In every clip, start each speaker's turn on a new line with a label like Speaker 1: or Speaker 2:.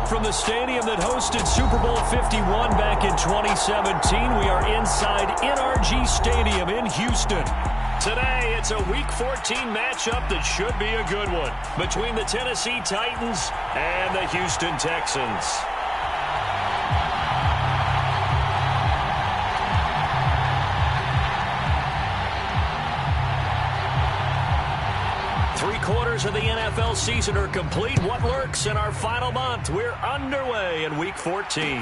Speaker 1: from the stadium that hosted Super Bowl 51 back in 2017. We are inside NRG Stadium in Houston. Today, it's a Week 14 matchup that should be a good one between the Tennessee Titans and the Houston Texans. Three-quarters of the NFL season are complete. What lurks in our final month? We're underway in Week 14.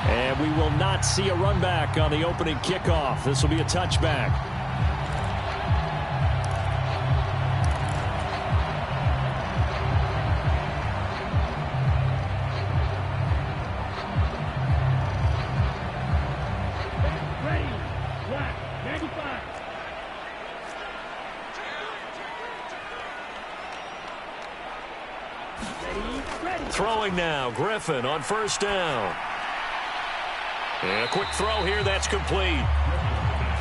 Speaker 1: And we will not see a run back on the opening kickoff. This will be a touchback. Throwing now, Griffin on first down. And a quick throw here, that's complete.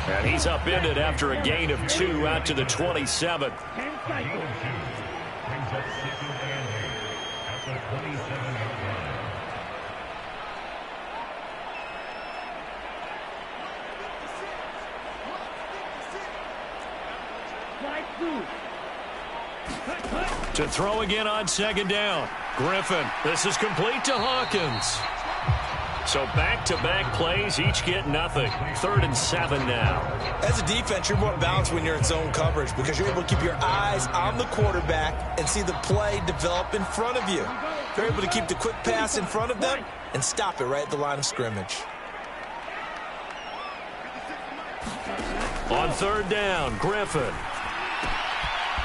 Speaker 1: And he's upended after a gain of 2 out to the 27. To throw again on second down. Griffin, this is complete to Hawkins. So back-to-back plays, each get nothing. 3rd and 7 now.
Speaker 2: As a defense, you're more balanced when you're in zone coverage because you're able to keep your eyes on the quarterback and see the play develop in front of you. You're able to keep the quick pass in front of them and stop it right at the line of scrimmage.
Speaker 1: On 3rd down, Griffin.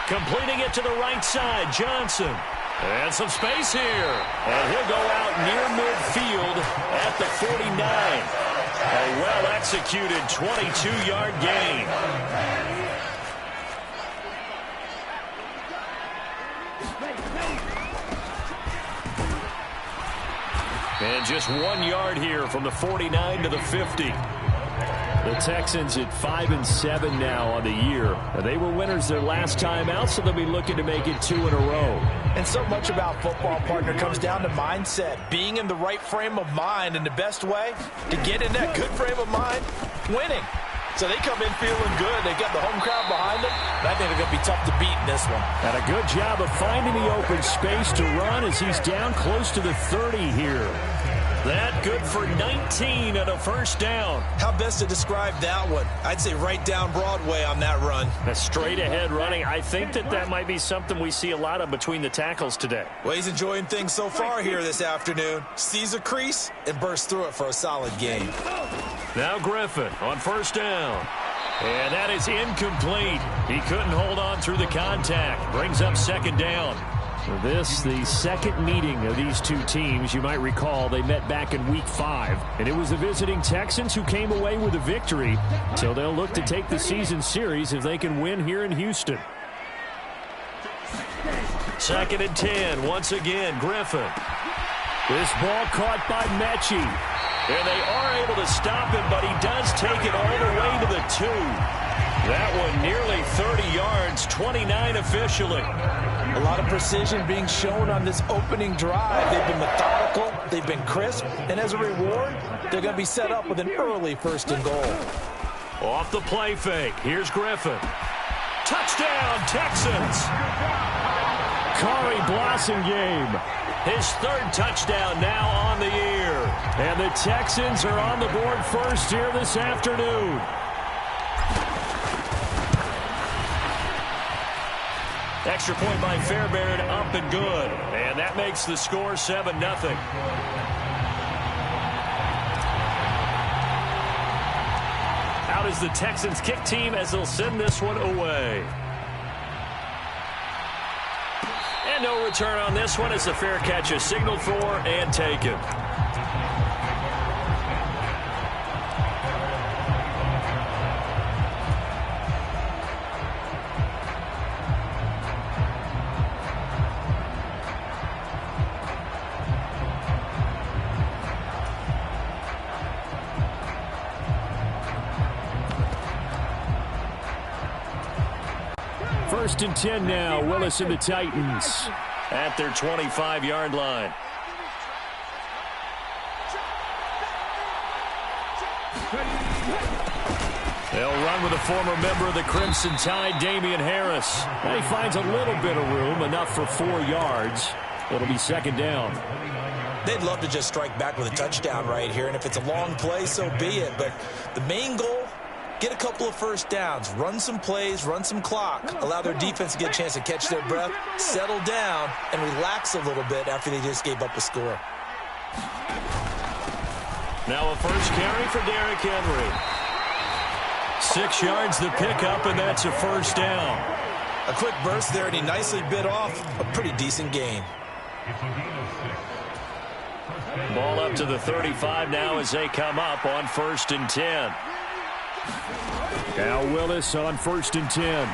Speaker 1: Completing it to the right side, Johnson. And some space here. And he'll go out near midfield at the 49. A well-executed 22-yard gain. And just 1 yard here from the 49 to the 50. The Texans at 5-7 now on the year. They were winners their last time out, so they'll be looking to make it 2 in a row.
Speaker 2: And so much about football, partner, comes down to mindset. Being in the right frame of mind, and the best way to get in that good frame of mind, winning. So they come in feeling good. They got the home crowd behind them. And I think they're going to be tough to beat in this one.
Speaker 1: And a good job of finding the open space to run as he's down close to the 30 here. That good for 19 and a first down.
Speaker 2: How best to describe that one? I'd say right down Broadway on that run.
Speaker 1: A straight ahead running. I think that might be something we see a lot of between the tackles today.
Speaker 2: Well, he's enjoying things so far here this afternoon. Sees a crease and bursts through it for a solid gain.
Speaker 1: Now Griffin on first down. And that is incomplete. He couldn't hold on through the contact. Brings up second down. This, the second meeting of these two teams. You might recall they met back in Week 5, and it was the visiting Texans who came away with a victory. So they'll look to take the season series if they can win here in Houston. 2nd and 10, once again, Griffin. This ball caught by Mechie. And they are able to stop him, but he does take it all the way to the 2. That one nearly 30 yards, 29 officially.
Speaker 2: A lot of precision being shown on this opening drive. They've been methodical, they've been crisp, and as a reward, they're going to be set up with an early 1st and goal.
Speaker 1: Off the play fake, here's Griffin. Touchdown, Texans! Kari Blossingame, his 3rd touchdown now on the year. And the Texans are on the board first here this afternoon. Extra point by Fairbairn, up and good. And that makes the score 7-0. Out is the Texans kick team as they'll send this one away. And no return on this one as the fair catch is signaled for and taken. First and 10 now. Willis and the Titans. at their 25-yard line. They'll run with a former member of the Crimson Tide, Damian Harris. And he finds a little bit of room, enough for 4 yards. It'll be second down.
Speaker 2: They'd love to just strike back with a touchdown right here, and if it's a long play, so be it. But the main goal, get a couple of first downs, run some plays, run some clock, allow their defense to get a chance to catch their breath, settle down, and relax a little bit after they just gave up a score.
Speaker 1: Now a first carry for Derrick Henry. 6 yards the pickup, and that's a first down.
Speaker 2: A quick burst there, and he nicely bit off a pretty decent gain.
Speaker 1: Ball up to the 35 now as they come up on 1st and 10. Now Willis on 1st and 10.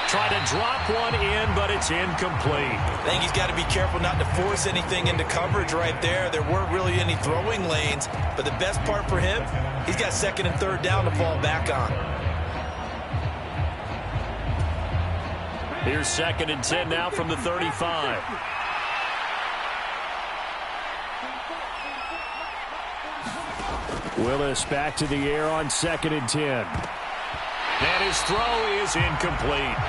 Speaker 1: Try to drop one in, but it's incomplete.
Speaker 2: I think he's got to be careful not to force anything into coverage right there. There weren't really any throwing lanes, but the best part for him, he's got 2nd and 3rd down to fall back on.
Speaker 1: Here's 2nd and 10 now from the 35. Willis back to the air on 2nd and 10. And his throw is incomplete.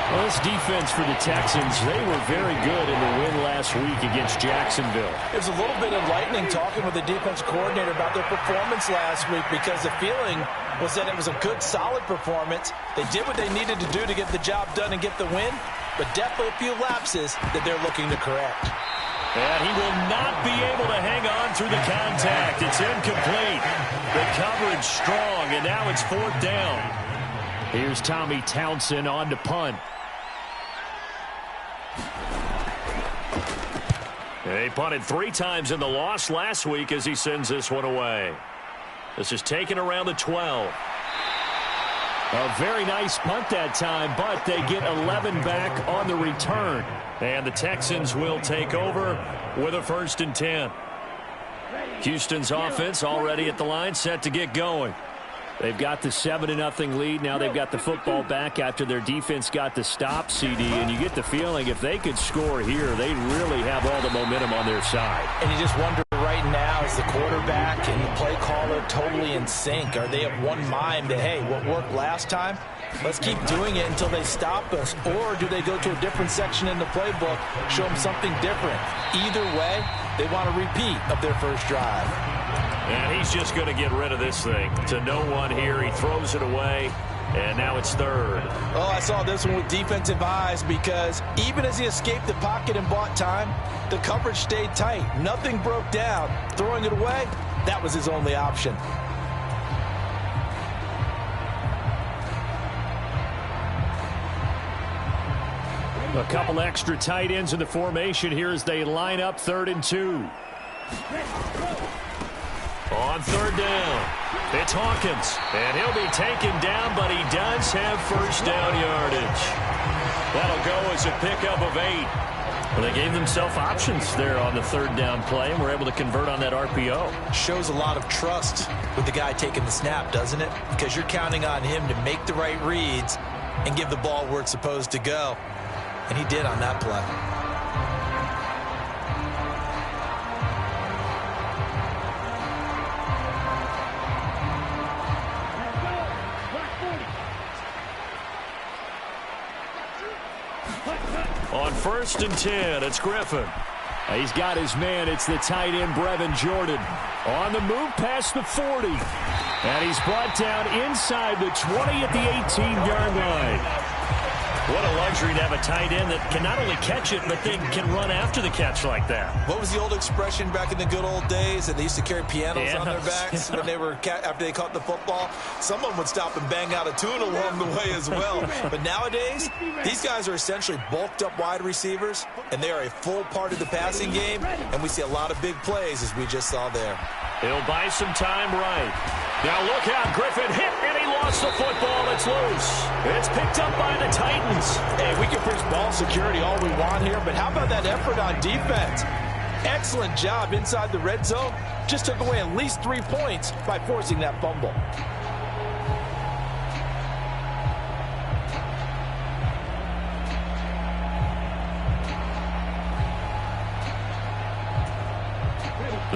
Speaker 1: Well, this defense for the Texans, they were very good in the win last week against Jacksonville.
Speaker 2: It was a little bit enlightening talking with the defense coordinator about their performance last week, because the feeling was that it was a good, solid performance. They did what they needed to do to get the job done and get the win, but definitely a few lapses that they're looking to correct.
Speaker 1: And he will not be able to hang on through the contact. It's incomplete. The coverage strong, and now it's 4th down. Here's Tommy Townsend on to punt. They punted 3 times in the loss last week as he sends this one away. This is taken around the 12. A very nice punt that time, but they get 11 back on the return. And the Texans will take over with a 1st and 10. Houston's offense already at the line, set to get going. They've got the 7-0 lead. Now they've got the football back after their defense got the stop, CD. And you get the feeling if they could score here, they'd really have all the momentum on their side.
Speaker 2: And you just wonder right now, is the quarterback and the play caller totally in sync? Are they of one mind that, hey, what worked last time, let's keep doing it until they stop us? Or do they go to a different section in the playbook, show them something different? Either way, they want a repeat of their first drive.
Speaker 1: And he's just going to get rid of this thing. To no one here. He throws it away. And now it's 3rd.
Speaker 2: Oh, I saw this one with defensive eyes, because even as he escaped the pocket and bought time, the coverage stayed tight. Nothing broke down. Throwing it away, that was his only option.
Speaker 1: A couple extra tight ends in the formation here as they line up 3rd and 2. On 3rd down, it's Hawkins, and he'll be taken down, but he does have first down yardage. That'll go as a pickup of 8. Well, they gave themselves options there on the 3rd down play, and were able to convert on that RPO.
Speaker 2: Shows a lot of trust with the guy taking the snap, doesn't it? Because you're counting on him to make the right reads and give the ball where it's supposed to go. And he did on that play.
Speaker 1: On 1st and 10, it's Griffin. He's got his man. It's the tight end, Brevin Jordan. On the move past the 40. And he's brought down inside the 20 at the 18-yard line. What a luxury to have a tight end that can not only catch it, but then can run after the catch like that.
Speaker 2: What was the old expression back in the good old days that they used to carry pianos on their backs when they were after they caught the football? Someone would stop and bang out a tune along the way as well. But nowadays, these guys are essentially bulked up wide receivers, and they are a full part of the passing game, and we see a lot of big plays as we just saw there.
Speaker 1: He'll buy some time right. Now look out, Griffin hit, and he lost the football. It's loose. It's picked up by the Titans.
Speaker 2: Hey, we can preach ball security all we want here, but how about that effort on defense? Excellent job inside the red zone. Just took away at least 3 points by forcing that fumble.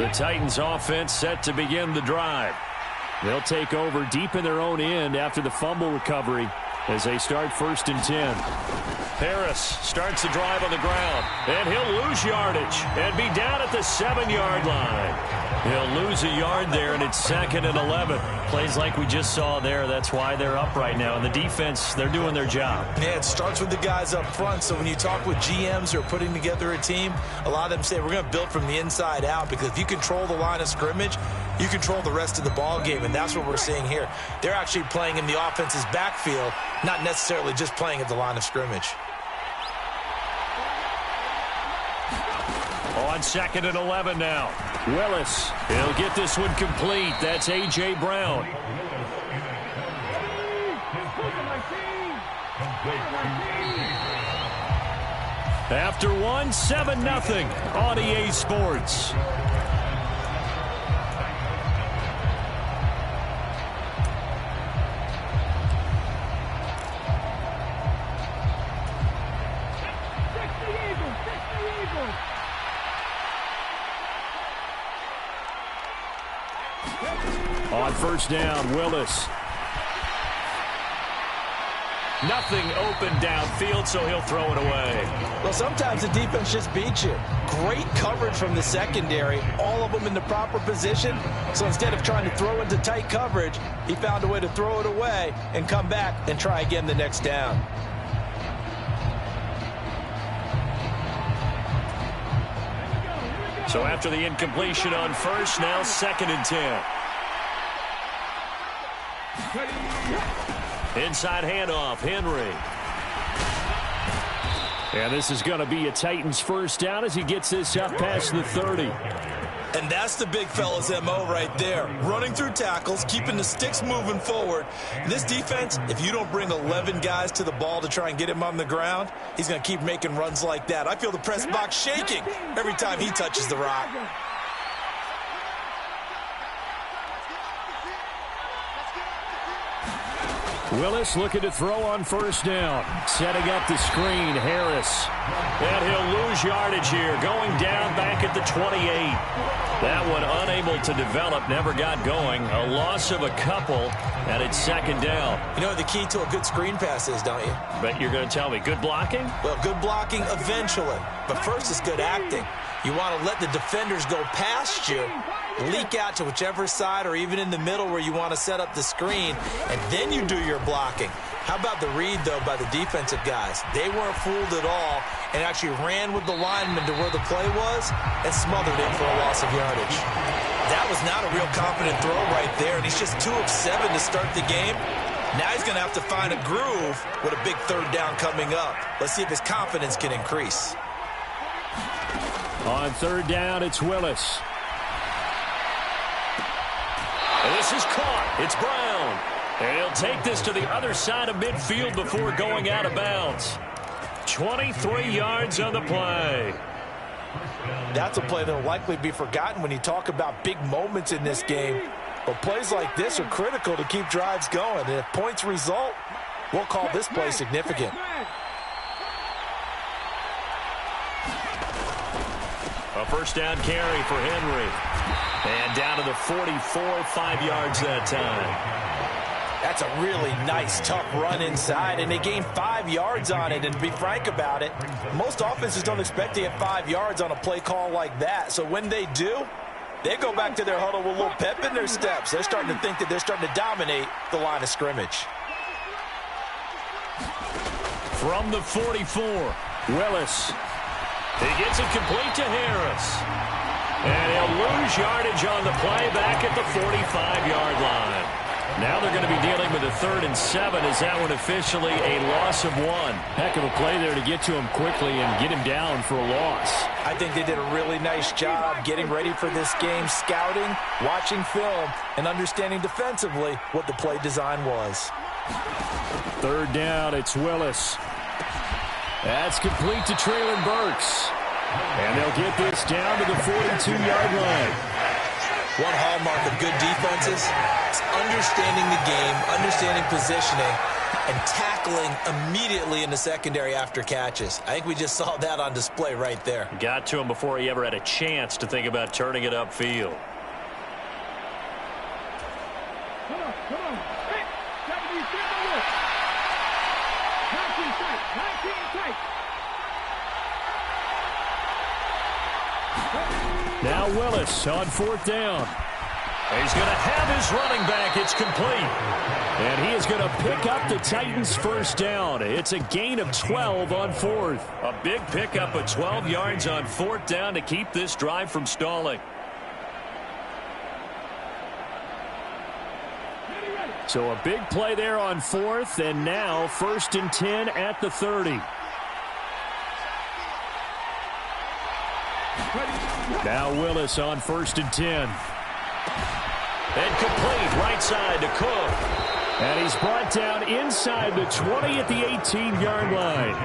Speaker 1: The Titans offense set to begin the drive. They'll take over deep in their own end after the fumble recovery as they start 1st and 10. Harris starts the drive on the ground, and he'll lose yardage and be down at the 7-yard line. He'll lose a yard there, and it's 2nd and 11.
Speaker 3: Plays like we just saw there. That's why they're up right now. And the defense, they're doing their job.
Speaker 2: Yeah, it starts with the guys up front. So when you talk with GMs who are putting together a team, a lot of them say we're going to build from the inside out, because if you control the line of scrimmage, you control the rest of the ball game, and that's what we're seeing here. They're actually playing in the offense's backfield, not necessarily just playing at the line of scrimmage.
Speaker 1: On 2nd and 11 now. Willis, he'll get this one complete. That's A.J. Brown. After one, 7-0 on EA Sports. On 1st down, Willis. Nothing open downfield, so he'll throw it away.
Speaker 2: Well, sometimes the defense just beats you. Great coverage from the secondary, all of them in the proper position. So instead of trying to throw into tight coverage, he found a way to throw it away and come back and try again the next down.
Speaker 1: So after the incompletion on 1st, now 2nd and 10. Inside handoff, Henry. And this is going to be a Titans 1st down as he gets this up past the 30.
Speaker 2: And that's the big fella's MO right there. Running through tackles, keeping the sticks moving forward. This defense, if you don't bring 11 guys to the ball to try and get him on the ground, he's going to keep making runs like that. I feel the press box shaking every time he touches the rock.
Speaker 1: Willis looking to throw on 1st down. Setting up the screen, Harris. And he'll lose yardage here. Going down back at the 28. That one unable to develop, never got going. A loss of a couple, and it's 2nd down.
Speaker 2: You know what the key to a good screen pass is, don't you?
Speaker 1: Bet you're going to tell me. Good blocking?
Speaker 2: Well, good blocking eventually. But first is good acting. You want to let the defenders go past you, leak out to whichever side or even in the middle where you want to set up the screen, and then you do your blocking. How about the read, though, by the defensive guys? They weren't fooled at all and actually ran with the lineman to where the play was and smothered it for a loss of yardage. That was not a real confident throw right there, and he's just 2 of 7 to start the game. Now he's going to have to find a groove with a big 3rd down coming up. Let's see if his confidence can increase.
Speaker 1: On 3rd down, it's Willis. And this is caught. It's Brown. And he'll take this to the other side of midfield before going out of bounds. 23 yards on the play.
Speaker 2: That's a play that will likely be forgotten when you talk about big moments in this game. But plays like this are critical to keep drives going. And if points result, we'll call this play significant.
Speaker 1: A 1st down carry for Henry. And down to the 44, 5 yards that time.
Speaker 2: That's a really nice, tough run inside, and they gained 5 yards on it. And to be frank about it, most offenses don't expect to get 5 yards on a play call like that. So when they do, they go back to their huddle with a little pep in their steps. They're starting to think that they're starting to dominate the line of scrimmage.
Speaker 1: From the 44, Willis. He gets it complete to Harris. And he'll lose yardage on the play back at the 45-yard line. Now they're going to be dealing with a 3rd and 7. Is that one officially a loss of 1?
Speaker 3: Heck of a play there to get to him quickly and get him down for a loss.
Speaker 2: I think they did a really nice job getting ready for this game, scouting, watching film, and understanding defensively what the play design was.
Speaker 1: 3rd down, it's Willis. That's complete to Traylon Burks. And they'll get this down to the 42-yard line.
Speaker 2: One hallmark of good defenses is understanding the game, understanding positioning, and tackling immediately in the secondary after catches. I think we just saw that on display right there.
Speaker 3: Got to him before he ever had a chance to think about turning it upfield.
Speaker 1: Now Willis on fourth down. He's going to have his running back. It's complete. And he is going to pick up the Titans' first down. It's a gain of 12 on fourth.
Speaker 3: A big pickup of 12 yards on fourth down to keep this drive from stalling.
Speaker 1: So a big play there on fourth, and now 1st and 10 at the 30. Now Willis on 1st and 10.
Speaker 3: And complete right side to Cook.
Speaker 1: And he's brought down inside the 20 at the 18-yard line.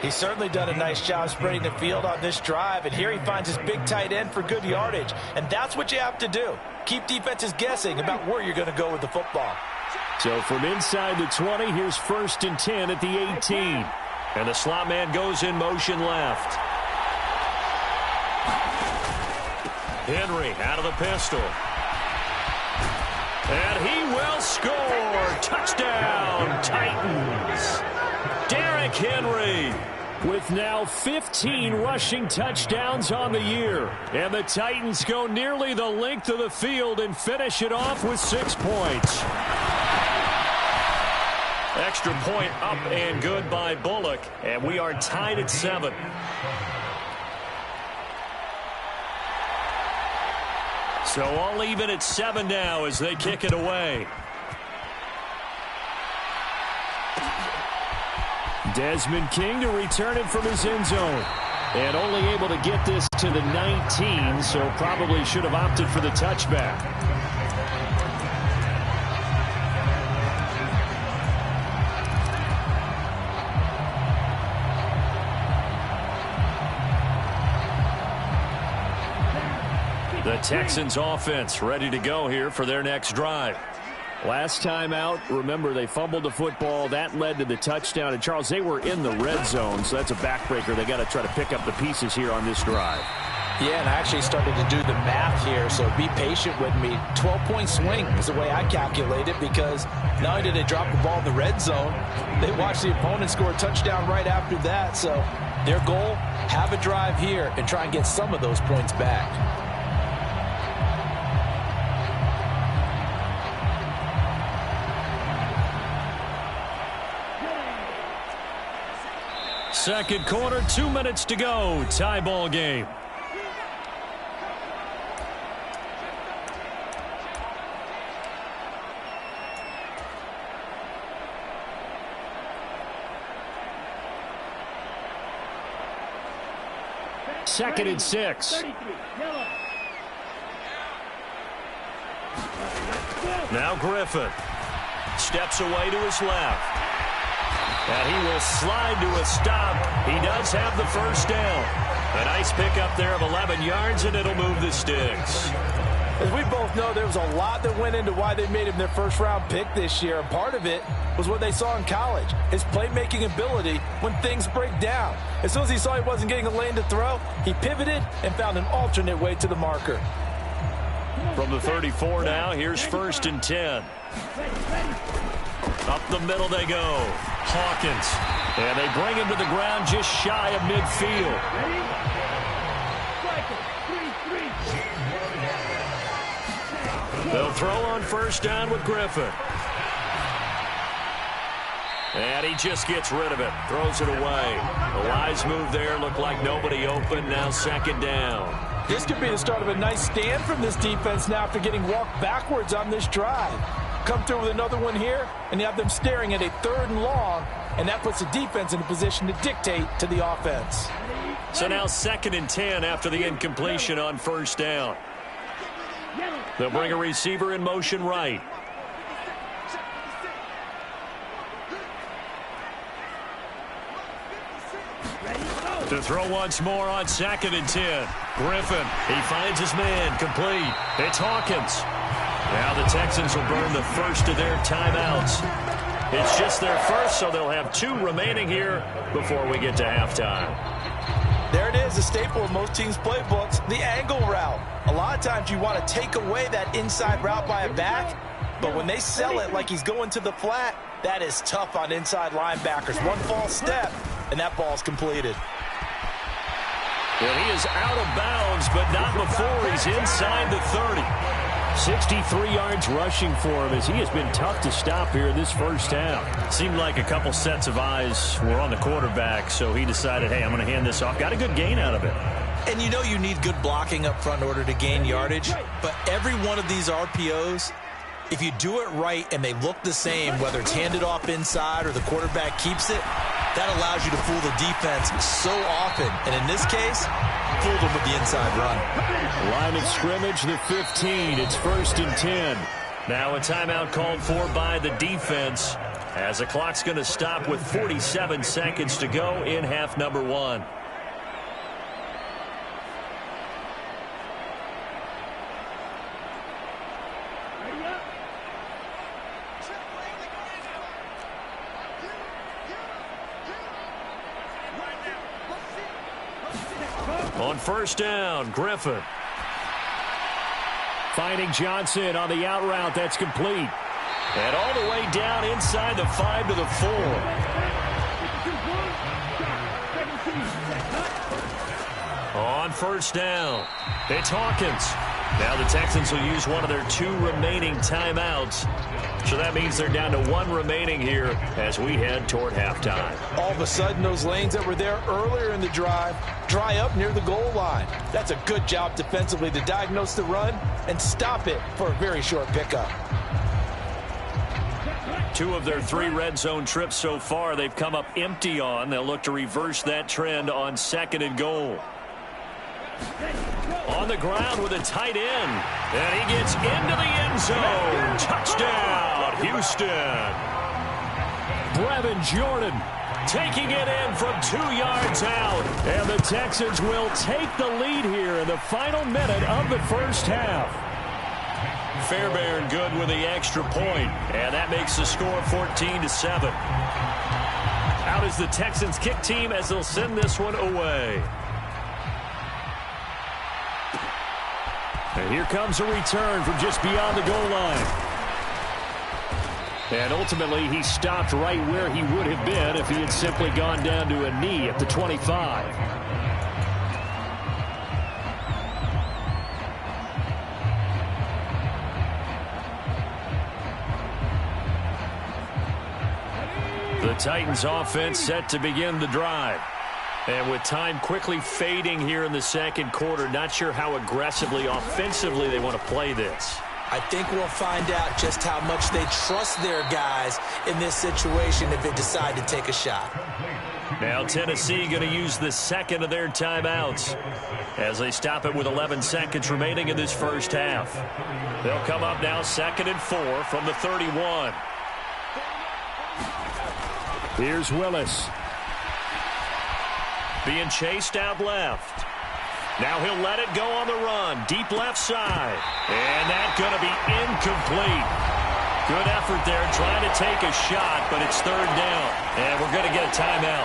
Speaker 2: He's certainly done a nice job spreading the field on this drive, and here he finds his big tight end for good yardage. And that's what you have to do. Keep defenses guessing about where you're going to go with the football.
Speaker 1: So from inside the 20, here's 1st and 10 at the 18.
Speaker 3: And the slot man goes in motion left. Henry out of the pistol. And he will score. Touchdown, Titans. Derrick Henry.
Speaker 1: With now 15 rushing touchdowns on the year. And the Titans go nearly the length of the field and finish it off with 6 points.
Speaker 3: Extra point up and good by Bullock. And we are tied at 7. So all even at 7 now as they kick it away.
Speaker 1: Desmond King to return it from his end zone. And only able to get this to the 19, so probably should have opted for the touchback.
Speaker 3: The Texans offense ready to go here for their next drive.
Speaker 1: Last time out, remember, they fumbled the football. That led to the touchdown. And, Charles, they were in the red zone, so that's a backbreaker. They got to try to pick up the pieces here on this drive.
Speaker 2: Yeah, and I actually started to do the math here, so be patient with me. 12-point swing is the way I calculate it, because not only did they drop the ball in the red zone, they watched the opponent score a touchdown right after that. So their goal, have a drive here and try and get some of those points back.
Speaker 1: Second quarter, 2 minutes to go. Tie ball game. Second and 6.
Speaker 3: Now Griffin steps away to his left. And he will slide to a stop. He does have the first down. A nice pickup there of 11 yards, and it'll move the sticks.
Speaker 2: As we both know, there was a lot that went into why they made him their first-round pick this year. And part of it was what they saw in college, his playmaking ability when things break down. As soon as he saw he wasn't getting a lane to throw, he pivoted and found an alternate way to the marker.
Speaker 3: From the 34 now, here's 1st and 10. Up the middle they go. Hawkins. And they bring him to the ground just shy of midfield. They'll throw on first down with Griffin. And he just gets rid of it. Throws it away. The wise move there. Looked like nobody open. Now 2nd down.
Speaker 2: This could be the start of a nice stand from this defense now after getting walked backwards on this drive. Come through with another one here, and you have them staring at a 3rd and long, and that puts the defense in a position to dictate to the offense.
Speaker 3: So now 2nd and 10 after the incompletion on first down. They'll bring a receiver in motion right. To throw once more on 2nd and 10. Griffin, he finds his man, complete. It's Hawkins. Now the Texans will burn the first of their timeouts.
Speaker 1: It's just their first, so they'll have 2 remaining here before we get to halftime.
Speaker 2: There it is, a staple of most teams' playbooks, the angle route. A lot of times you want to take away that inside route by a back, but when they sell it like he's going to the flat, that is tough on inside linebackers. One false step, and that ball's completed.
Speaker 1: And he is out of bounds, but not before he's inside the 30. 63 yards rushing for him as he has been tough to stop here in this first half.
Speaker 3: Seemed like a couple sets of eyes were on the quarterback, so he decided, hey, I'm going to hand this off. Got a good gain out of it.
Speaker 2: And you know you need good blocking up front in order to gain yardage, but every one of these RPOs, if you do it right and they look the same, whether it's handed off inside or the quarterback keeps it, that allows you to fool the defense so often. And in this case, fooled them with the inside run.
Speaker 1: Line of scrimmage, the 15. It's 1st and 10.
Speaker 3: Now a timeout called for by the defense as the clock's going to stop with 47 seconds to go in half number 1.
Speaker 1: On 1st down, Griffin. Finding Johnson on the out route. That's complete. And all the way down inside the 5 to the 4. On 1st down, it's Hawkins. Now the Texans will use one of their 2 remaining timeouts. So that means they're down to 1 remaining here as we head toward halftime.
Speaker 2: All of a sudden, those lanes that were there earlier in the drive dry up near the goal line. That's a good job defensively to diagnose the run and stop it for a very short pickup.
Speaker 3: 2 of their 3 red zone trips so far they've come up empty on. They'll look to reverse that trend on 2nd and goal.
Speaker 1: On the ground with a tight end. And he gets into the end zone. Touchdown, Houston. Brevin Jordan taking it in from 2 yards out. And the Texans will take the lead here in the final minute of the first half. Fairbairn good with the extra point. And that makes the score 14-7. Out is the Texans kick team as they'll send this one away. And here comes a return from just beyond the goal line. And ultimately, he stopped right where he would have been if he had simply gone down to a knee at the 25. The Titans offense set to begin the drive. And with time quickly fading here in the second quarter, not sure how aggressively, offensively they want to play this.
Speaker 2: I think we'll find out just how much they trust their guys in this situation if they decide to take a shot.
Speaker 1: Now Tennessee going to use the 2nd of their timeouts as they stop it with 11 seconds remaining in this first half. They'll come up now 2nd and 4 from the 31. Here's Willis. Being chased out left. Now he'll let it go on the run. Deep left side. And that's going to be incomplete. Good effort there trying to take a shot, but it's 3rd down. And we're going to get a timeout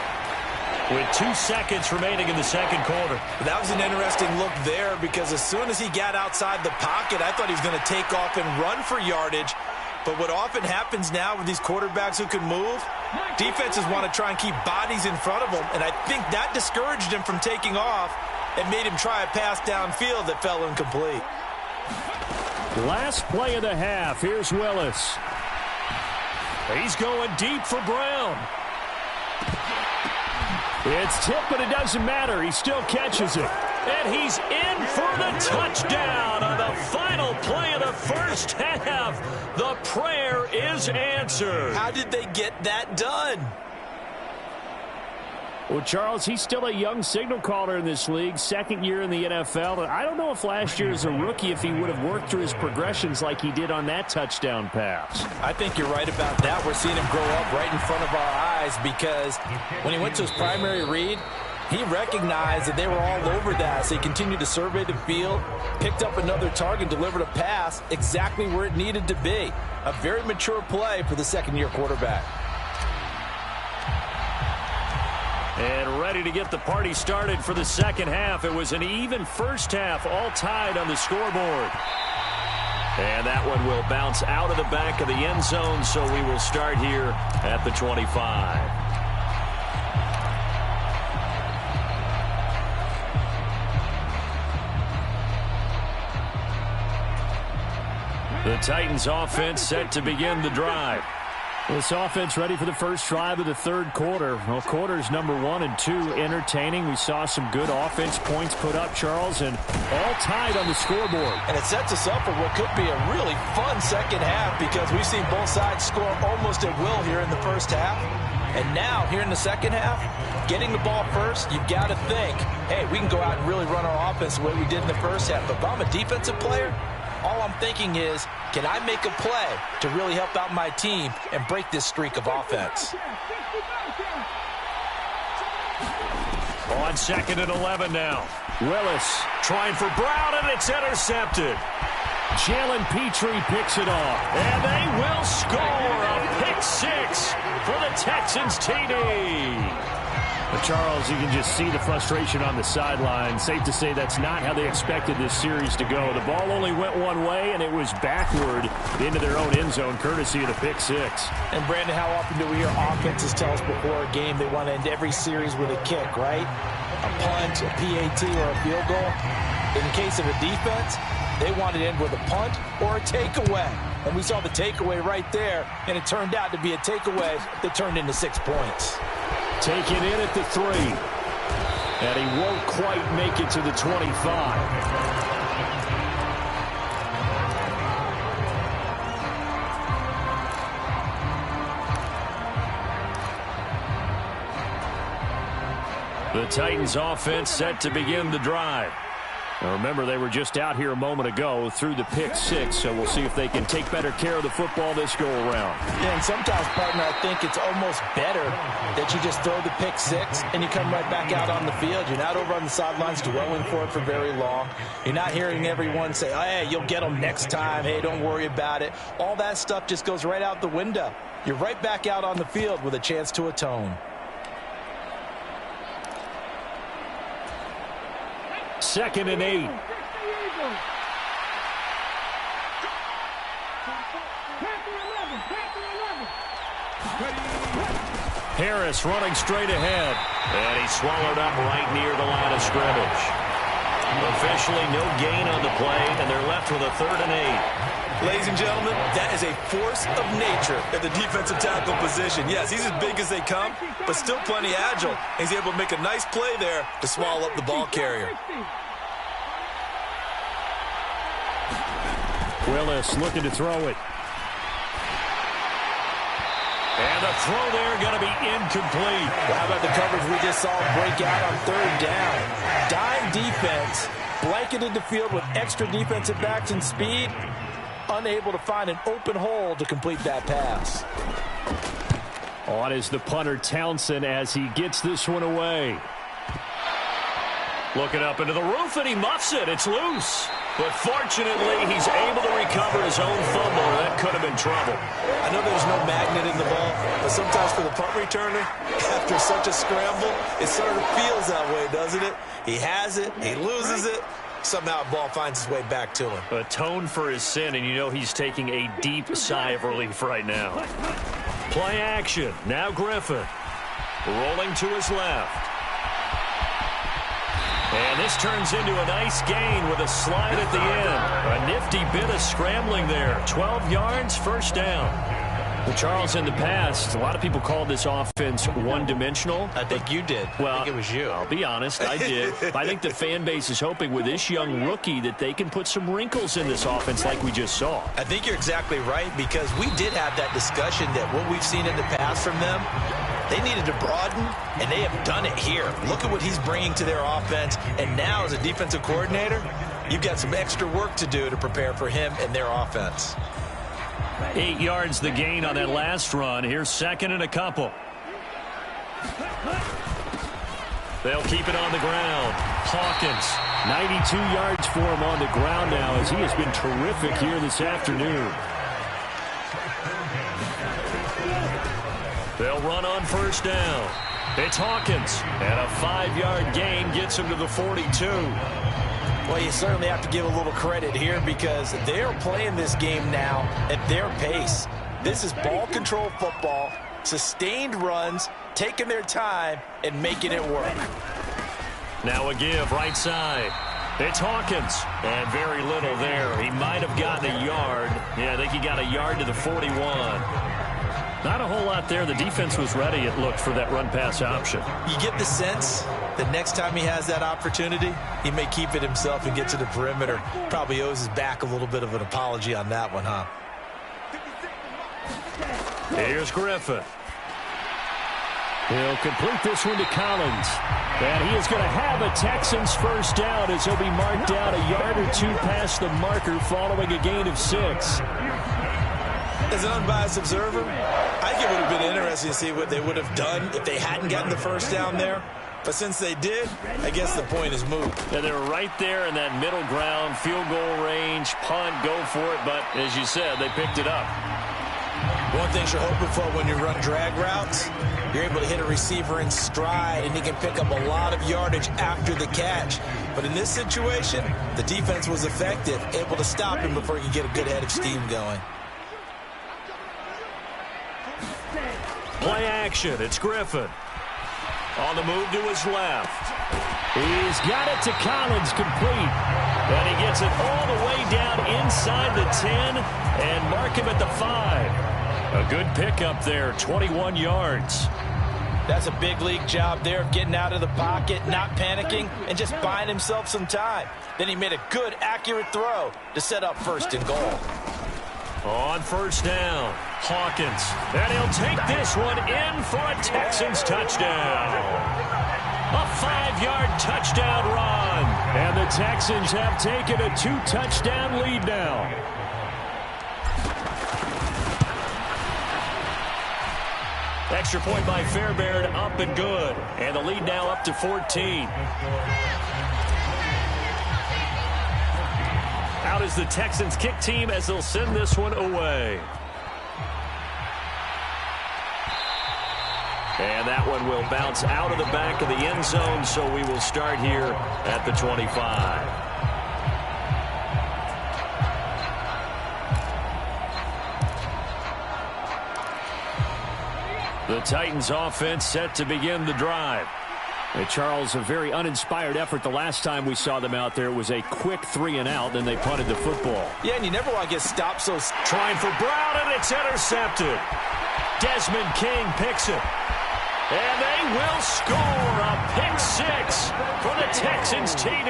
Speaker 1: with 2 seconds remaining in the second quarter.
Speaker 2: That was an interesting look there because as soon as he got outside the pocket, I thought he was going to take off and run for yardage. But what often happens now with these quarterbacks who can move, defenses want to try and keep bodies in front of them. And I think that discouraged him from taking off and made him try a pass downfield that fell incomplete.
Speaker 1: Last play of the half. Here's Willis. He's going deep for Brown. It's tipped, but it doesn't matter. He still catches it. And he's in for the touchdown on the final play of the first half. The prayer is answered.
Speaker 2: How did they get that done?
Speaker 1: Well, Charles, he's still a young signal caller in this league, 2nd year in the NFL. I don't know if last year as a rookie if he would have worked through his progressions like he did on that touchdown pass.
Speaker 2: I think you're right about that. We're seeing him grow up right in front of our eyes because when he went to his primary read, He recognized that they were all over that, so he continued to survey the field, picked up another target, delivered a pass exactly where it needed to be. A very mature play for the second-year quarterback.
Speaker 1: And ready to get the party started for the second half. It was an even first half, all tied on the scoreboard. And that one will bounce out of the back of the end zone, so we will start here at the 25. The Titans offense set to begin the drive. This offense ready for the first drive of the third quarter. Well, quarters number 1 and 2 entertaining. We saw some good offense points put up, Charles, and all tied on the scoreboard.
Speaker 2: And it sets us up for what could be a really fun second half because we've seen both sides score almost at will here in the first half. And now, here in the second half, getting the ball first, you've got to think, hey, we can go out and really run our offense the way we did in the first half. But if I'm a defensive player, all I'm thinking is, can I make a play to really help out my team and break this streak of offense?
Speaker 1: On 2nd and 11 now. Willis trying for Brown, and it's intercepted. Jalen Petrie picks it off. And they will score a pick 6 for the Texans TD. But Charles, you can just see the frustration on the sideline. Safe to say that's not how they expected this series to go. The ball only went one way, and it was backward into their own end zone, courtesy of the pick 6.
Speaker 2: And, Brandon, how often do we hear offenses tell us before a game they want to end every series with a kick, right? A punt, a PAT, or a field goal. In the case of a defense, they want to end with a punt or a takeaway. And we saw the takeaway right there, and it turned out to be a takeaway that turned into 6 points.
Speaker 1: Taken in at the 3. And he won't quite make it to the 25. The Titans offense set to begin the drive. Now remember, they were just out here a moment ago through the pick 6, so we'll see if they can take better care of the football this go-around.
Speaker 2: Yeah, and sometimes, partner, I think it's almost better that you just throw the pick 6 and you come right back out on the field. You're not over on the sidelines dwelling for it for very long. You're not hearing everyone say, oh, hey, you'll get them next time. Hey, don't worry about it. All that stuff just goes right out the window. You're right back out on the field with a chance to atone.
Speaker 1: 2nd and 8. Harris running straight ahead. And he's swallowed up right near the line of scrimmage. Officially no gain on the play, and they're left with a 3rd and 8.
Speaker 4: Ladies and gentlemen, that is a force of nature at the defensive tackle position. Yes, he's as big as they come, but still plenty agile. He's able to make a nice play there to swallow up the ball carrier.
Speaker 1: Willis looking to throw it. And the throw there going to be incomplete.
Speaker 2: How about the coverage we just saw break out on 3rd down? Dime defense, blanketed the field with extra defensive backs and speed, unable to find an open hole to complete that pass.
Speaker 1: On is the punter Townsend as he gets this one away. Looking up into the roof, and he muffs it. It's loose. But fortunately, he's able to recover his own fumble, or that could have been trouble.
Speaker 4: I know there's no magnet in the ball, but sometimes for the punt returner, after such a scramble, it sort of feels that way, doesn't it? He has it, he loses it, somehow the ball finds its way back to him.
Speaker 1: Atone for his sin, and you know he's taking a deep sigh of relief right now. Play action. Now Griffin. Rolling to his left. And this turns into a nice gain with a slide at the end. A nifty bit of scrambling there. 12 yards, first down. Well, Charles, in the past, a lot of people called this offense one-dimensional.
Speaker 2: I think you did.
Speaker 1: Well,
Speaker 2: I think it was you.
Speaker 1: I'll be honest, I did. But I think the fan base is hoping with this young rookie that they can put some wrinkles in this offense like we just saw.
Speaker 2: I think you're exactly right, because we did have that discussion that what we've seen in the past from them, they needed to broaden, and they have done it here. Look at what he's bringing to their offense, and now as a defensive coordinator, you've got some extra work to do to prepare for him and their offense.
Speaker 1: 8 yards the gain on that last run. Here's 2nd and a couple.
Speaker 3: They'll keep it on the ground. Hawkins.
Speaker 1: 92 yards for him on the ground now as he has been terrific here this afternoon.
Speaker 3: They'll run on first down. It's Hawkins. And a 5-yard gain gets him to the 42.
Speaker 2: Well, you certainly have to give a little credit here because they're playing this game now at their pace. This is ball control football, sustained runs, taking their time, and making it work.
Speaker 3: Now a give right side. It's Hawkins. And very little there. He might have gotten a yard. Yeah, I think he got a yard to the 41.
Speaker 1: Not a whole lot there. The defense was ready, it looked, for that run-pass option.
Speaker 2: You get the sense that next time he has that opportunity, he may keep it himself and get to the perimeter. Probably owes his back a little bit of an apology on that one, huh?
Speaker 3: Here's Griffin.
Speaker 1: He'll complete this one to Collins. And he is going to have a Texans first down as he'll be marked down a yard or two past the marker following a gain of 6.
Speaker 2: As an unbiased observer, I think it would have been interesting to see what they would have done if they hadn't gotten the first down there. But since they did, I guess the point is moot.
Speaker 3: Yeah, they were right there in that middle ground, field goal range, punt, go for it. But as you said, they picked it up.
Speaker 2: One thing you're hoping for when you run drag routes, you're able to hit a receiver in stride, and he can pick up a lot of yardage after the catch. But in this situation, the defense was effective, able to stop him before he could get a good head of steam going.
Speaker 3: Play action. It's Griffin. On the move to his left.
Speaker 1: He's got it to Collins, complete.
Speaker 3: And he gets it all the way down inside the 10 and mark him at the 5. A good pickup there, 21 yards.
Speaker 2: That's a big league job there of getting out of the pocket, not panicking, and just buying himself some time. Then he made a good, accurate throw to set up first and goal.
Speaker 3: On first down, Hawkins. And he'll take this one in for a Texans touchdown. A 5-yard touchdown run.
Speaker 1: And the Texans have taken a 2-touchdown lead now.
Speaker 3: Extra point by Fairbairn, up and good. And the lead now up to 14. Out is the Texans kick team as they'll send this one away. And that one will bounce out of the back of the end zone, so we will start here at the 25. The Titans offense set to begin the drive.
Speaker 1: Hey, Charles, a very uninspired effort. The last time we saw them out there, it was a quick 3-and-out, then they punted the football.
Speaker 2: Yeah, and you never want to get stopped so...
Speaker 3: Trying for Brown, and it's intercepted. Desmond King picks it. And they will score a pick 6 for the Texans TD.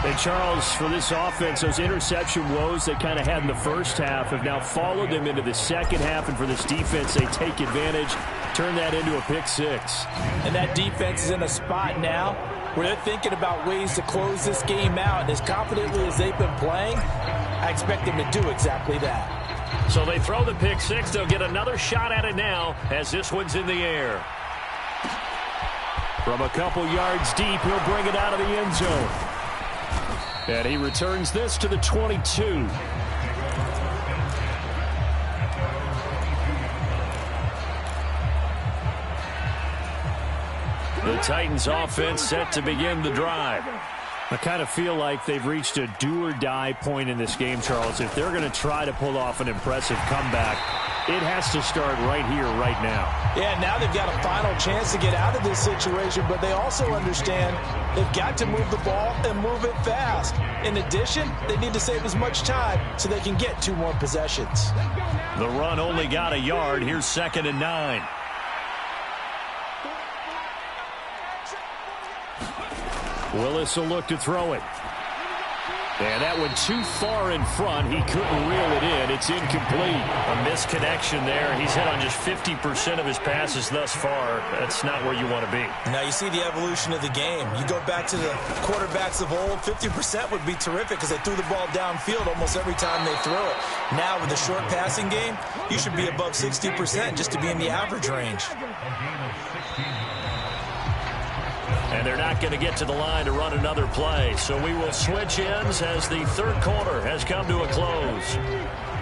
Speaker 1: And Charles, for this offense, those interception woes they kind of had in the first half have now followed them into the second half. And for this defense, they take advantage, turn that into a pick 6.
Speaker 2: And that defense is in a spot now where they're thinking about ways to close this game out. And as confidently as they've been playing, I expect them to do exactly that.
Speaker 3: So they throw the pick 6. They'll get another shot at it now as this one's in the air.
Speaker 1: From a couple yards deep, he'll bring it out of the end zone. And he returns this to the 22.
Speaker 3: The Titans offense set to begin the drive.
Speaker 1: I kind of feel like they've reached a do-or-die point in this game, Charles. If they're going to try to pull off an impressive comeback, it has to start right here, right now.
Speaker 2: Yeah, now they've got a final chance to get out of this situation, but they also understand they've got to move the ball and move it fast. In addition, they need to save as much time so they can get 2 more possessions.
Speaker 3: The run only got a yard. Here's 2nd and 9.
Speaker 1: Willis will look to throw it. And that went too far in front. He couldn't reel it in. It's incomplete.
Speaker 3: A misconnection there. He's hit on just 50% of his passes thus far. That's not where you want to be.
Speaker 2: Now you see the evolution of the game. You go back to the quarterbacks of old, 50% would be terrific because they threw the ball downfield almost every time they throw it. Now with the short passing game, you should be above 60% just to be in the average range.
Speaker 1: And they're not going to get to the line to run another play. So we will switch ends as the third quarter has come to a close.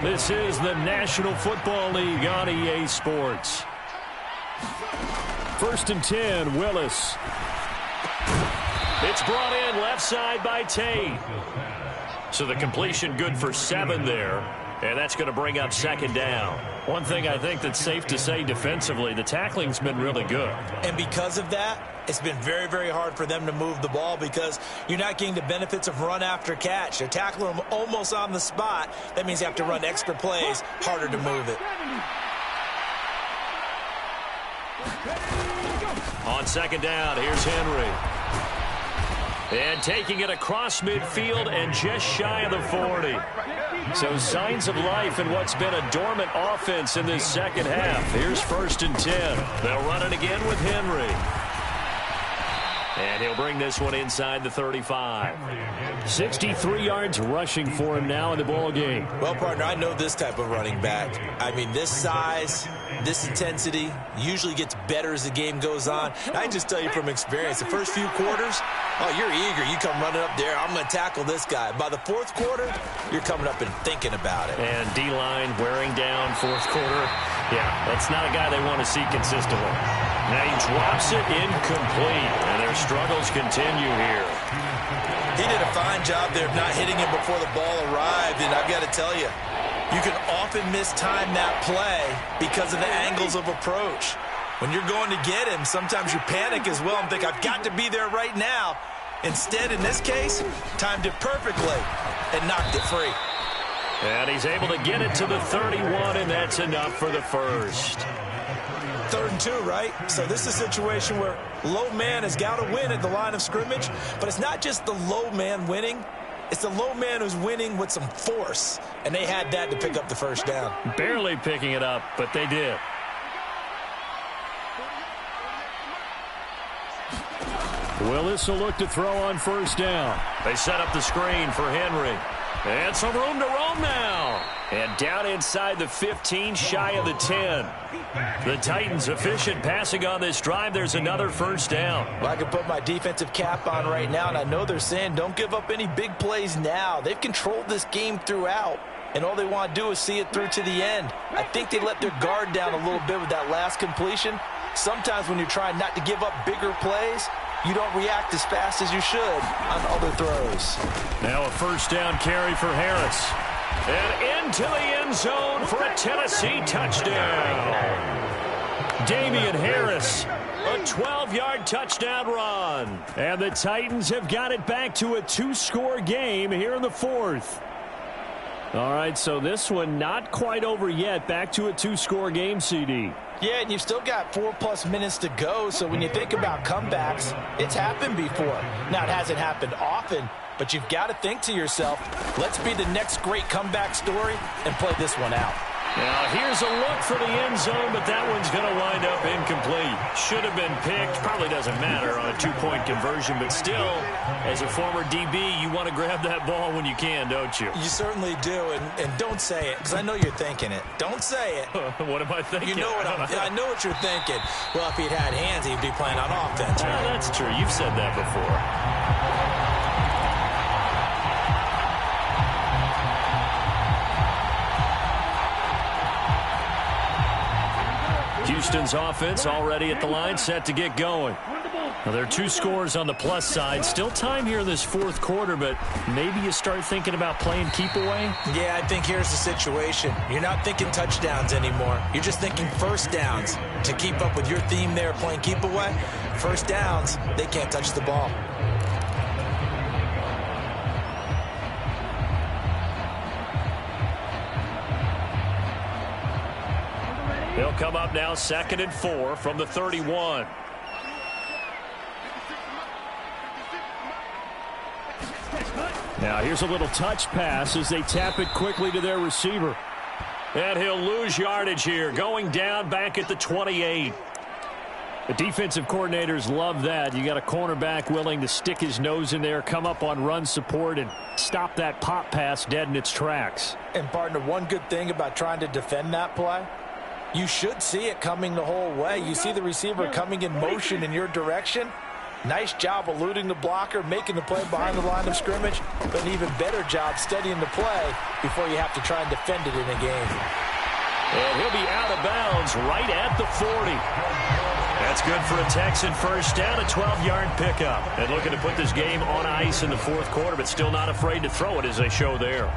Speaker 1: This is the National Football League on EA Sports. 1st and 10, Willis. It's brought in left side by Tate. So the completion good for 7 there. And that's going to bring up 2nd down. One thing I think that's safe to say defensively, the tackling's been really good.
Speaker 2: And because of that, it's been very, very hard for them to move the ball because you're not getting the benefits of run after catch. They're tackling them almost on the spot. That means you have to run extra plays, harder to move it.
Speaker 1: On 2nd down, here's Henry. And taking it across midfield and just shy of the 40. So signs of life in what's been a dormant offense in this second half. Here's 1st and 10. They'll run it again with Henry. And he'll bring this one inside the 35. 63 yards rushing for him now in the ball game.
Speaker 2: Well, partner, I know this type of running back. I mean, this size, this intensity usually gets better as the game goes on. I can just tell you from experience, the first few quarters, oh, you're eager. You come running up there, I'm going to tackle this guy. By the 4th quarter, you're coming up and thinking about it.
Speaker 1: And D-line wearing down 4th quarter. Yeah, that's not a guy they want to see consistently. Now he drops it incomplete, and their struggles continue here.
Speaker 2: He did a fine job there of not hitting him before the ball arrived, and I've got to tell you, you can often mistime that play because of the angles of approach. When you're going to get him, sometimes you panic as well and think, I've got to be there right now. Instead, in this case, timed it perfectly and knocked it free.
Speaker 1: And he's able to get it to the 31, and that's enough for the first.
Speaker 2: 3rd and 2, right? So this is a situation where low man has got to win at the line of scrimmage, but it's not just the low man winning. It's the low man who's winning with some force, and they had that to pick up the 1st down.
Speaker 1: Barely picking it up, but they did. Willis will look to throw on 1st down. They set up the screen for Henry. And some room to roam now. And down inside the 15, shy of the 10. The Titans efficient passing on this drive. There's another 1st down.
Speaker 2: Well, I can put my defensive cap on right now, and I know they're saying don't give up any big plays now. They've controlled this game throughout, and all they want to do is see it through to the end. I think they let their guard down a little bit with that last completion. Sometimes when you're trying not to give up bigger plays, you don't react as fast as you should on other throws.
Speaker 1: Now a 1st down carry for Harris. And into the end zone for a Tennessee touchdown. Damian Harris, a 12-yard touchdown run. And the Titans have got it back to a 2-score game here in the 4th. All right, so this one not quite over yet. Back to a 2-score game, CD.
Speaker 2: Yeah, and you've still got 4+ minutes to go, so when you think about comebacks, it's happened before. Now, it hasn't happened often, but you've got to think to yourself, let's be the next great comeback story and play this one out.
Speaker 1: Now, here's a look for the end zone, but that one's going to wind up incomplete. Should have been picked. Probably doesn't matter on a 2-point conversion, but still, as a former DB, you want to grab that ball when you can, don't you?
Speaker 2: You certainly do, and don't say it, because I know you're thinking it. Don't say it.
Speaker 1: What am I thinking?
Speaker 2: You know what I know what you're thinking. Well, if he'd had hands, he'd be playing on offense. Right?
Speaker 1: Well, that's true. You've said that before. Houston's offense already at the line, set to get going. Now, there are 2 scores on the plus side. Still time here in this 4th quarter, but maybe you start thinking about playing keep away?
Speaker 2: Yeah, I think here's the situation. You're not thinking touchdowns anymore. You're just thinking 1st downs. To keep up with your theme there, playing keep away, 1st downs, they can't touch the ball.
Speaker 1: They'll come up now 2nd and 4 from the 31. Now here's a little touch pass as they tap it quickly to their receiver. And he'll lose yardage here, going down back at the 28. The defensive coordinators love that. You got a cornerback willing to stick his nose in there, come up on run support, and stop that pop pass dead in its tracks.
Speaker 2: And, partner, one good thing about trying to defend that play, you should see it coming the whole way. You see the receiver coming in motion in your direction. Nice job eluding the blocker, making the play behind the line of scrimmage, but an even better job studying the play before you have to try and defend it in a game.
Speaker 1: And he'll be out of bounds right at the 40. That's good for a Texan first down, a 12-yard pickup. And looking to put this game on ice in the fourth quarter, but still not afraid to throw it as they show there.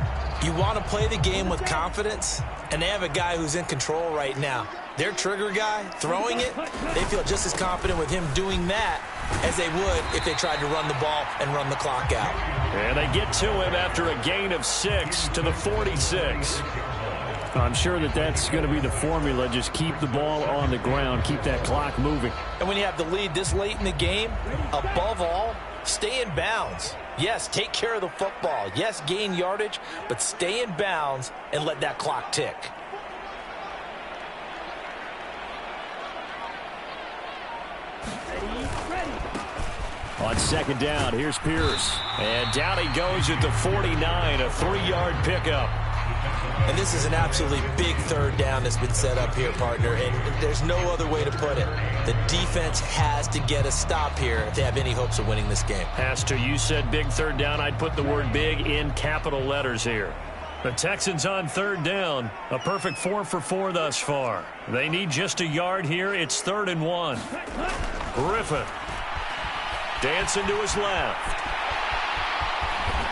Speaker 2: You want to play the game with confidence, and they have a guy who's in control right now. Their trigger guy, throwing it, they feel just as confident with him doing that as they would if they tried to run the ball and run the clock out.
Speaker 1: And they get to him after a gain of 6 to the 46. I'm sure that's going to be the formula. Just keep the ball on the ground, keep that clock moving.
Speaker 2: And when you have the lead this late in the game, above all, stay in bounds. Yes, take care of the football. Yes, gain yardage, but stay in bounds and let that clock tick.
Speaker 1: On second down, here's Pierce. And down he goes at the 49, a 3-yard pickup.
Speaker 2: And this is an absolutely big third down that's been set up here, partner, and there's no other way to put it. The defense has to get a stop here if they have any hopes of winning this game.
Speaker 1: Has to. You said big third down. I'd put the word big in capital letters here. The Texans on third down. A perfect 4 for 4 thus far. They need just a yard here. It's 3rd and 1. Griffin dancing to his left.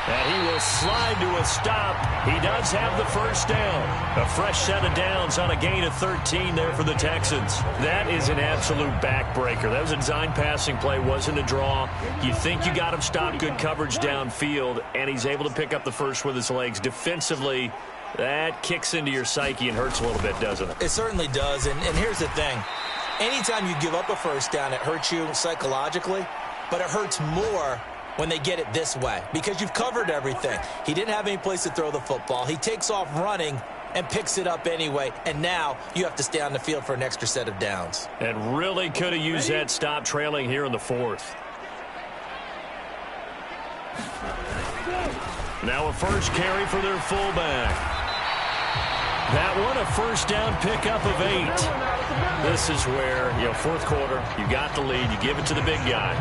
Speaker 1: And he will slide to a stop. He does have the first down. A fresh set of downs on a gain of 13 there for the Texans. That is an absolute backbreaker. That was a design passing play, wasn't a draw. You think you got him stopped, good coverage downfield, and he's able to pick up the first with his legs. Defensively, that kicks into your psyche and hurts a little bit, doesn't it?
Speaker 2: It certainly does, and here's the thing. Anytime you give up a first down, it hurts you psychologically, but it hurts more when they get it this way, because you've covered everything. He didn't have any place to throw the football. He takes off running and picks it up anyway, and now you have to stay on the field for an extra set of downs.
Speaker 1: And really could have used that stop trailing here in the 4th. Now a first carry for their fullback. That one, a first down pickup of 8. This is where, fourth quarter, you got the lead, you give it to the big guy.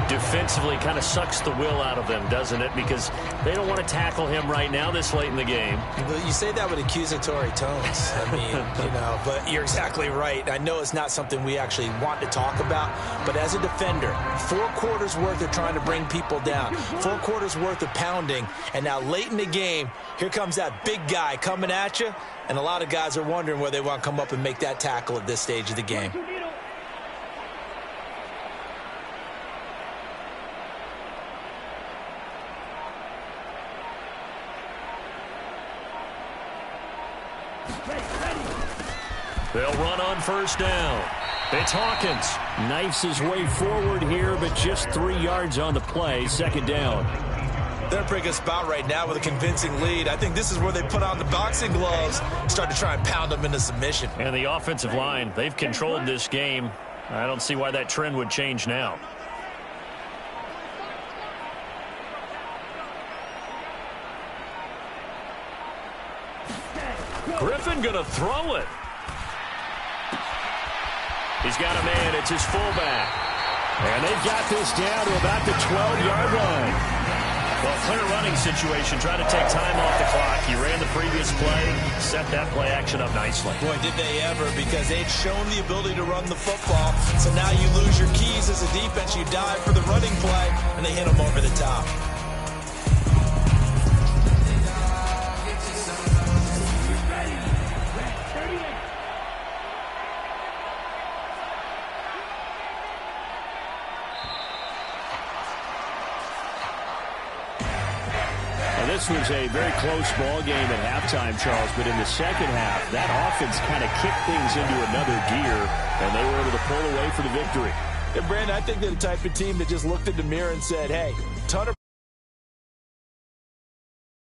Speaker 1: Defensively kind of sucks the will out of them, doesn't it? Because they don't want to tackle him right now this late in the game.
Speaker 2: You say that with accusatory tones. I mean, but you're exactly right. I know it's not something we actually want to talk about, but as a defender, 4 quarters worth of trying to bring people down, 4 quarters worth of pounding, and now late in the game, here comes that big guy coming at you, and a lot of guys are wondering whether they want to come up and make that tackle at this stage of the game.
Speaker 1: They'll run on first down. It's Hawkins. Knifes his way forward here, but just 3 yards on the play. 2nd down.
Speaker 2: They're in a pretty good spot right now with a convincing lead. I think this is where they put on the boxing gloves, start to try and pound them into submission.
Speaker 1: And the offensive line, they've controlled this game. I don't see why that trend would change now. Griffin going to throw it. He's got a man. It's his fullback. And they've got this down to about the 12-yard line. Well, clear running situation. Trying to take time off the clock. He ran the previous play, set that play action up nicely.
Speaker 2: Boy, did they ever, because they'd shown the ability to run the football. So now you lose your keys as a defense. You dive for the running play, and they hit them over the top.
Speaker 1: This was a very close ball game at halftime, Charles, but in the second half, that offense kind of kicked things into another gear, and they were able to pull away for the victory.
Speaker 2: And, Brandon, I think they're the type of team that just looked in the mirror and said, hey, ton of